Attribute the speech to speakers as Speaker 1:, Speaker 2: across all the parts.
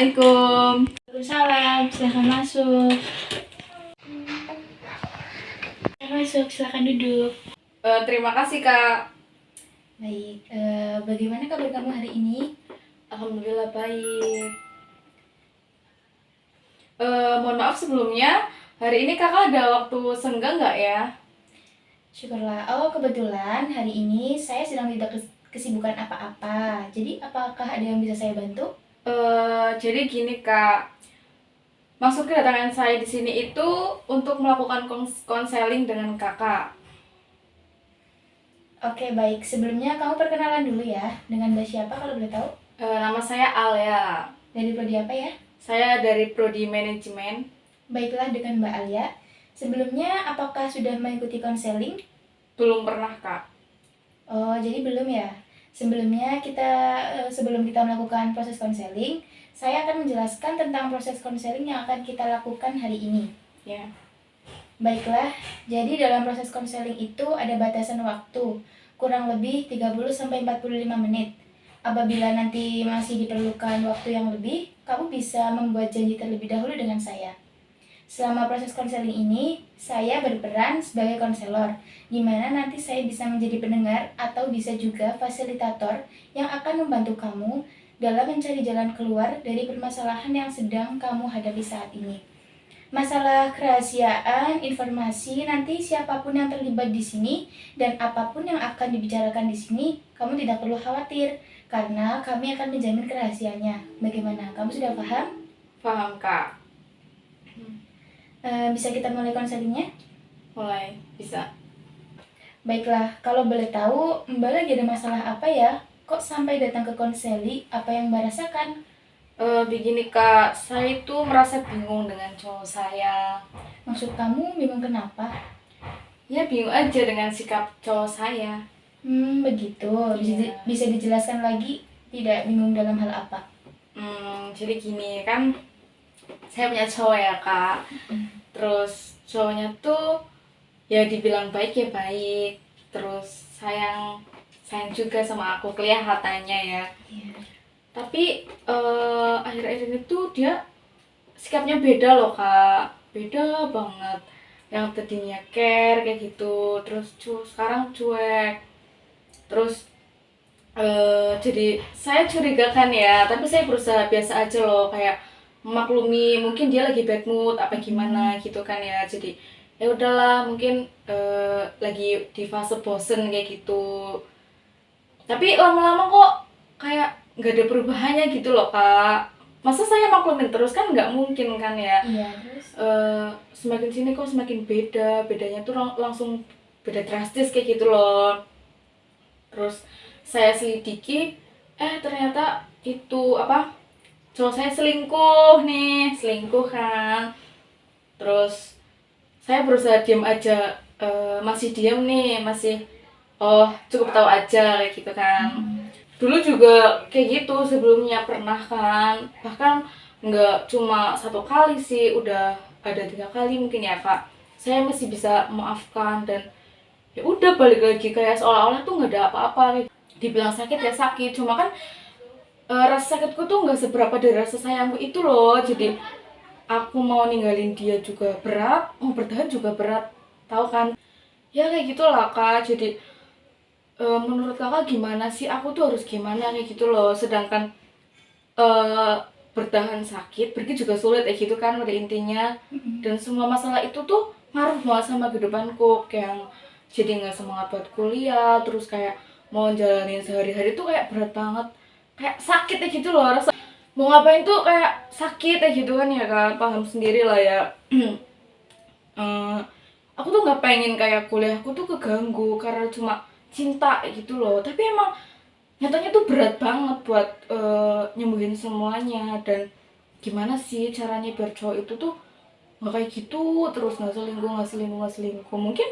Speaker 1: Assalamualaikum.
Speaker 2: Waalaikumsalam, silahkan masuk. Silahkan duduk.
Speaker 1: Terima kasih Kak.
Speaker 2: Baik, bagaimana kabar kamu hari ini?
Speaker 1: Alhamdulillah baik. Mohon maaf sebelumnya, hari ini Kakak ada waktu senggang nggak ya?
Speaker 2: Syukurlah. Oh, kebetulan hari ini saya sedang tidak kesibukan apa-apa. Jadi, apakah ada yang bisa saya bantu?
Speaker 1: Jadi gini Kak, maksud kedatangan saya di sini itu untuk melakukan konseling dengan Kakak.
Speaker 2: Oke, baik. Sebelumnya kamu perkenalan dulu ya. Dengan Mbak siapa kalau boleh tahu?
Speaker 1: Nama saya Alia.
Speaker 2: Dari prodi apa ya?
Speaker 1: Saya dari Prodi Manajemen.
Speaker 2: Baiklah, dengan Mbak Alia. Sebelumnya, apakah sudah mengikuti konseling?
Speaker 1: Belum pernah Kak.
Speaker 2: Oh, jadi belum ya? Sebelum kita melakukan proses konseling, saya akan menjelaskan tentang proses konseling yang akan kita lakukan hari ini.
Speaker 1: Ya.
Speaker 2: Baiklah, jadi dalam proses konseling itu ada batasan waktu, kurang lebih 30-45 menit. Apabila nanti masih diperlukan waktu yang lebih, kamu bisa membuat janji terlebih dahulu dengan saya. Selama proses konseling ini, saya berperan sebagai konselor, di mana nanti saya bisa menjadi pendengar atau bisa juga fasilitator yang akan membantu kamu dalam mencari jalan keluar dari permasalahan yang sedang kamu hadapi saat ini. Masalah kerahasiaan, informasi, nanti siapapun yang terlibat di sini dan apapun yang akan dibicarakan di sini, kamu tidak perlu khawatir karena kami akan menjamin kerahasiaannya. Bagaimana? Kamu sudah paham?
Speaker 1: Paham Kak.
Speaker 2: Bisa kita mulai konselingnya?
Speaker 1: Mulai bisa.
Speaker 2: Baiklah, kalau boleh tahu, Mbak lagi ada masalah apa ya? Kok sampai datang ke konseling? Apa yang Mbak rasakan?
Speaker 1: Begini Kak, saya itu merasa bingung dengan cowok saya.
Speaker 2: Maksud kamu bingung kenapa?
Speaker 1: Ya bingung aja dengan sikap cowok saya.
Speaker 2: Begitu.
Speaker 1: Iya.
Speaker 2: Bisa dijelaskan lagi? Tidak bingung dalam hal apa?
Speaker 1: Jadi gini kan, saya punya cowok ya Kak. Terus cowoknya tuh ya dibilang baik ya baik. Terus sayang juga sama aku kelihatannya ya.
Speaker 2: Iya.
Speaker 1: Tapi akhir-akhir ini tuh dia sikapnya beda loh Kak. Beda banget. Yang tadinya care kayak gitu, terus sekarang cuek. Terus jadi saya curiga kan ya, tapi saya berusaha biasa aja loh, kayak memaklumi mungkin dia lagi bad mood apa gimana gitu kan ya. Jadi ya udahlah, mungkin lagi di fase bosen kayak gitu. Tapi lama-lama kok kayak nggak ada perubahannya gitu loh Kak. Masa saya maklumin terus kan nggak mungkin kan ya.
Speaker 2: Iya, terus?
Speaker 1: Semakin sini kok semakin bedanya tuh langsung beda drastis kayak gitu loh. Terus saya selidiki, ternyata itu cowok saya selingkuh kan. Terus saya berusaha diam aja, masih diam nih, masih cukup tahu aja kayak gitu kan. Dulu juga kayak gitu sebelumnya pernah kan, bahkan nggak cuma 1 kali sih, udah ada 3 kali mungkin ya Kak. Saya masih bisa memaafkan dan ya udah balik lagi kayak seolah-olah tuh nggak ada apa-apa. Dibilang sakit ya sakit, cuma kan rasa sakitku tuh nggak seberapa dari rasa sayangku itu loh. Jadi aku mau ninggalin dia juga berat, mau bertahan juga berat, tahu kan ya kayak gitulah Kak. Jadi menurut Kakak gimana sih, aku tuh harus gimana kayak gitu loh. Sedangkan bertahan sakit, pergi juga sulit kayak gitu kan pada intinya. Dan semua masalah itu tuh ngaruh banget sama kehidupanku, kayak jadi nggak semangat buat kuliah, terus kayak mau jalanin sehari-hari tuh kayak berat banget, kayak sakit kayak gitu loh, rasa mau ngapain tuh kayak sakit kayak gitu kan ya Kak, paham sendiri lah ya. Aku tuh nggak pengen kayak kuliahku tuh keganggu karena cuma cinta gitu loh, tapi emang nyatanya tuh berat banget buat nyembuhin semuanya. Dan gimana sih caranya biar cowok itu tuh nggak kayak gitu terus, nggak selingkuh. Mungkin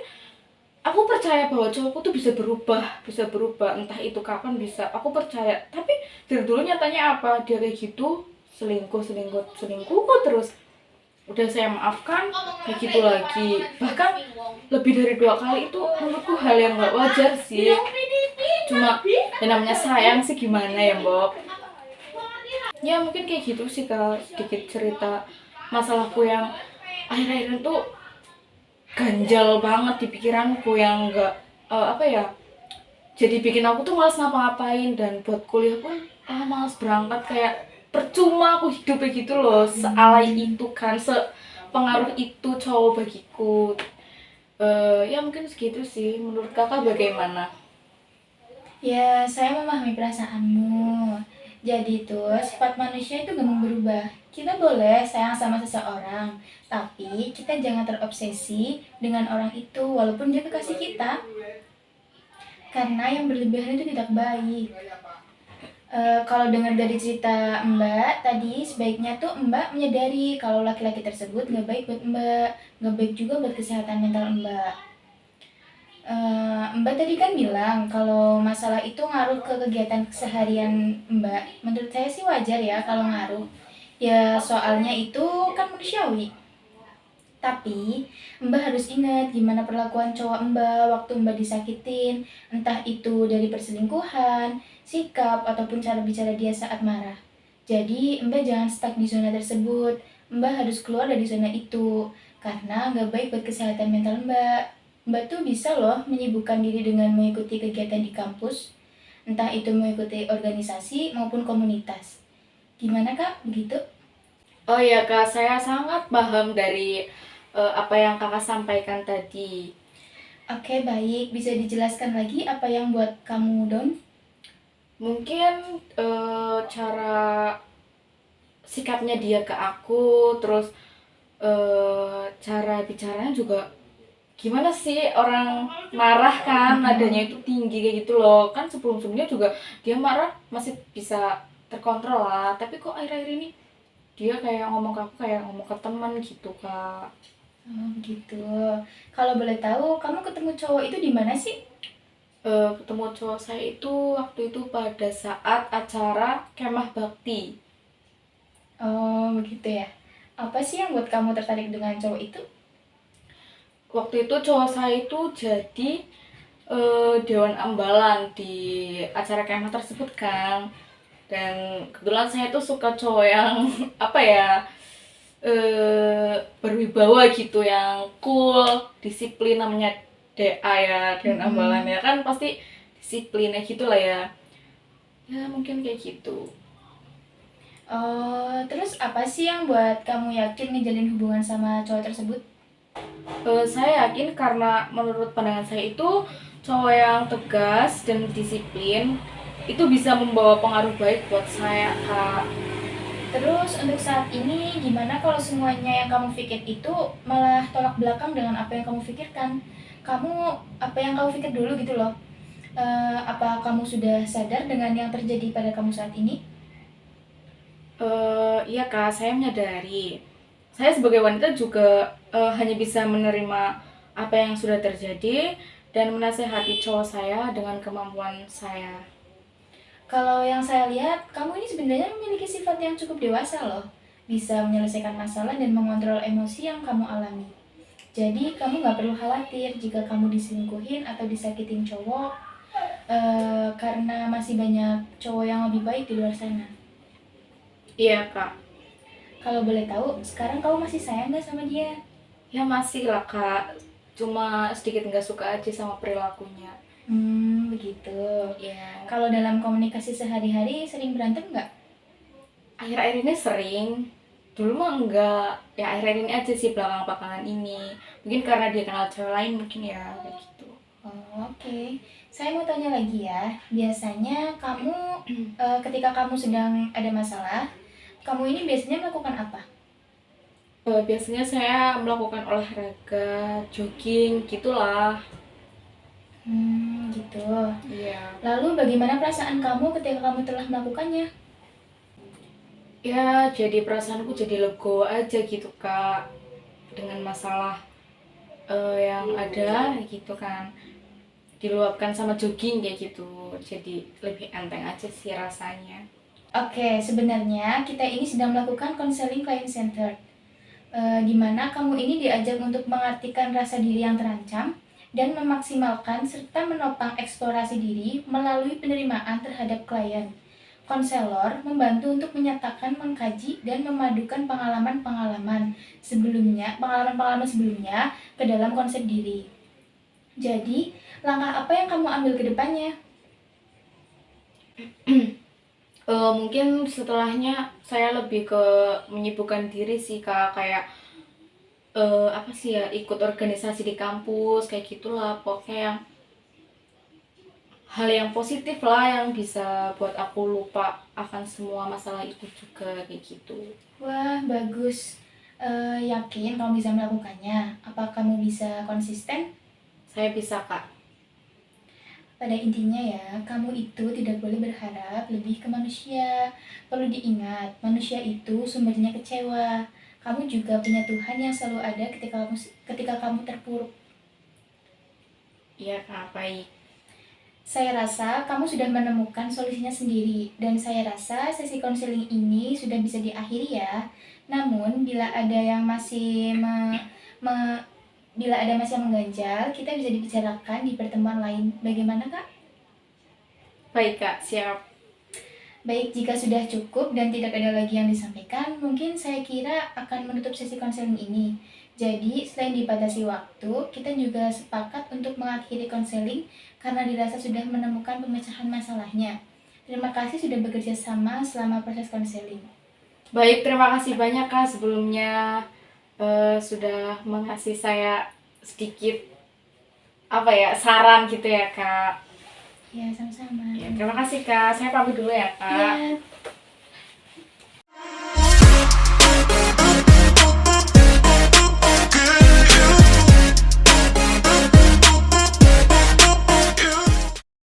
Speaker 1: aku percaya bahwa cowokku tuh bisa berubah, entah itu kapan bisa, aku percaya. Tapi dari dulu nyatanya apa, dia kayak gitu, selingkuh terus. Udah saya maafkan, kayak gitu lagi. Bahkan lebih dari 2 kali itu menurutku hal yang gak wajar sih. Cuma yang namanya sayang sih, gimana ya Mbok. Ya mungkin kayak gitu sih Kak, sedikit cerita masalahku yang akhir-akhir itu ganjal banget di pikiranku, yang enggak apa ya, jadi bikin aku tuh malas ngapa-ngapain, dan buat kuliah pun malas berangkat, kayak percuma aku hidup kayak gitu loh, sealai itu kan, sepengaruh itu cowok bagiku. Ya mungkin segitu sih, menurut kakak bagaimana?
Speaker 2: Ya, saya memahami perasaanmu. Jadi tuh, sifat manusia itu gampang berubah. Kita boleh sayang sama seseorang, tapi kita jangan terobsesi dengan orang itu walaupun dia kekasih kita. Karena yang berlebihan itu tidak baik. Kalau dengar dari cerita Mbak tadi, sebaiknya tuh Mbak menyadari kalau laki-laki tersebut nggak baik buat Mbak, nggak baik juga buat kesehatan mental Mbak. Mbak tadi kan bilang kalau masalah itu ngaruh ke kegiatan keseharian Mbak. Menurut saya sih wajar ya kalau ngaruh. Ya soalnya itu kan manusiawi. Tapi Mbak harus ingat gimana perlakuan cowok Mbak waktu Mbak disakitin. Entah itu dari perselingkuhan, sikap, ataupun cara bicara dia saat marah. Jadi Mbak jangan stuck di zona tersebut. Mbak harus keluar dari zona itu. Karena nggak baik buat kesehatan mental Mbak. Mbak tuh bisa loh menyibukkan diri dengan mengikuti kegiatan di kampus. Entah itu mengikuti organisasi maupun komunitas. Gimana Kak? Begitu?
Speaker 1: Oh ya Kak, saya sangat paham dari apa yang kakak sampaikan tadi.
Speaker 2: Oke, baik. Bisa dijelaskan lagi apa yang buat kamu down?
Speaker 1: Mungkin cara sikapnya dia ke aku, terus cara bicaranya juga, gimana sih orang marah kan nadanya itu tinggi kayak gitu loh, kan sebelum-sebelumnya juga dia marah masih bisa terkontrol lah, tapi kok akhir-akhir ini dia kayak ngomong ke aku kayak ngomong ke teman gitu Kak.
Speaker 2: Oh, gitu. Kalau boleh tahu, kamu ketemu cowok itu di mana sih?
Speaker 1: Ketemu cowok saya itu waktu itu pada saat acara kemah bakti.
Speaker 2: Oh, begitu ya. Apa sih yang buat kamu tertarik dengan cowok itu?
Speaker 1: Waktu itu cowok saya itu jadi dewan ambalan di acara kemah tersebut kan, dan kebetulan saya tuh suka cowok yang apa ya, berwibawa gitu, yang cool, disiplin, namanya DA ya, dewan ambalan ya kan pasti disiplin ya gitu lah ya. Ya mungkin kayak gitu.
Speaker 2: Oh, terus apa sih yang buat kamu yakin ngejalin hubungan sama cowok tersebut?
Speaker 1: Saya yakin karena menurut pandangan saya itu cowok yang tegas dan disiplin itu bisa membawa pengaruh baik buat saya Kak.
Speaker 2: Terus untuk saat ini gimana kalau semuanya yang kamu pikir itu malah tolak belakang dengan apa yang kamu pikirkan? Kamu apa yang kamu pikir dulu gitu loh. Apa kamu sudah sadar dengan yang terjadi pada kamu saat ini?
Speaker 1: Iya Kak, saya menyadari. Saya sebagai wanita juga hanya bisa menerima apa yang sudah terjadi dan menasehati cowok saya dengan kemampuan saya.
Speaker 2: Kalau yang saya lihat, kamu ini sebenarnya memiliki sifat yang cukup dewasa loh. Bisa menyelesaikan masalah dan mengontrol emosi yang kamu alami. Jadi kamu nggak perlu khawatir jika kamu diselingkuhin atau disakitin cowok, karena masih banyak cowok yang lebih baik di luar sana.
Speaker 1: Iya Kak,
Speaker 2: Kalau boleh tahu, sekarang kamu masih sayang nggak sama dia?
Speaker 1: ya masih lah Kak, cuma sedikit nggak suka aja sama perilakunya.
Speaker 2: Begitu.
Speaker 1: Ya,
Speaker 2: Kalau dalam komunikasi sehari-hari sering berantem nggak?
Speaker 1: akhir-akhir ini sering, dulu mah enggak, ya akhir-akhir ini aja sih, belakangan-belakangan ini. Mungkin karena dia kenal cewek lain mungkin ya, kayak gitu.
Speaker 2: Oh, oke. Saya mau tanya lagi ya. Biasanya kamu ketika kamu sedang ada masalah, kamu ini biasanya melakukan apa?
Speaker 1: Biasanya saya melakukan olahraga, jogging, gitulah.
Speaker 2: Gitu.
Speaker 1: Iya.
Speaker 2: Lalu bagaimana perasaan kamu ketika kamu telah melakukannya?
Speaker 1: Ya, jadi perasaanku jadi legowo aja gitu, Kak. Dengan masalah yang ada gitu kan. Diluapkan sama jogging kayak gitu. Jadi lebih enteng aja sih rasanya.
Speaker 2: Oke, sebenarnya kita ini sedang melakukan counseling client center. Di mana kamu ini diajak untuk mengartikan rasa diri yang terancam dan memaksimalkan serta menopang eksplorasi diri melalui penerimaan terhadap klien. konselor membantu untuk menyatakan, mengkaji, dan memadukan pengalaman-pengalaman sebelumnya ke dalam konsep diri. Jadi, langkah apa yang kamu ambil ke depannya?
Speaker 1: Mungkin setelahnya saya lebih ke menyibukkan diri sih Kak, kayak apa sih ya, ikut organisasi di kampus kayak gitulah, pokoknya yang hal yang positif lah yang bisa buat aku lupa akan semua masalah itu juga kayak gitu.
Speaker 2: Wah, bagus. Yakin kamu bisa melakukannya? Apa kamu bisa konsisten?
Speaker 1: Saya bisa Kak.
Speaker 2: Pada intinya ya, kamu itu tidak boleh berharap lebih ke manusia. Perlu diingat, manusia itu sumbernya kecewa. Kamu juga punya Tuhan yang selalu ada ketika kamu terpuruk.
Speaker 1: Iya Kak, baik.
Speaker 2: Saya rasa kamu sudah menemukan solusinya sendiri, dan saya rasa sesi konseling ini sudah bisa diakhiri ya. Namun, bila ada yang masih mengganjal, kita bisa dibicarakan di pertemuan lain. Bagaimana, Kak?
Speaker 1: Baik Kak, siap.
Speaker 2: Baik, jika sudah cukup dan tidak ada lagi yang disampaikan, mungkin saya kira akan menutup sesi konseling ini. Jadi, selain dibatasi waktu, kita juga sepakat untuk mengakhiri konseling karena dirasa sudah menemukan pemecahan masalahnya. Terima kasih sudah bekerja sama selama proses konseling.
Speaker 1: Baik, terima kasih banyak Kak sebelumnya sudah mengasih saya sedikit apa ya, saran gitu ya Kak.
Speaker 2: Ya, sama-sama.
Speaker 1: Ya, terima kasih Kak. Saya pamit dulu ya Kak.
Speaker 2: Ya.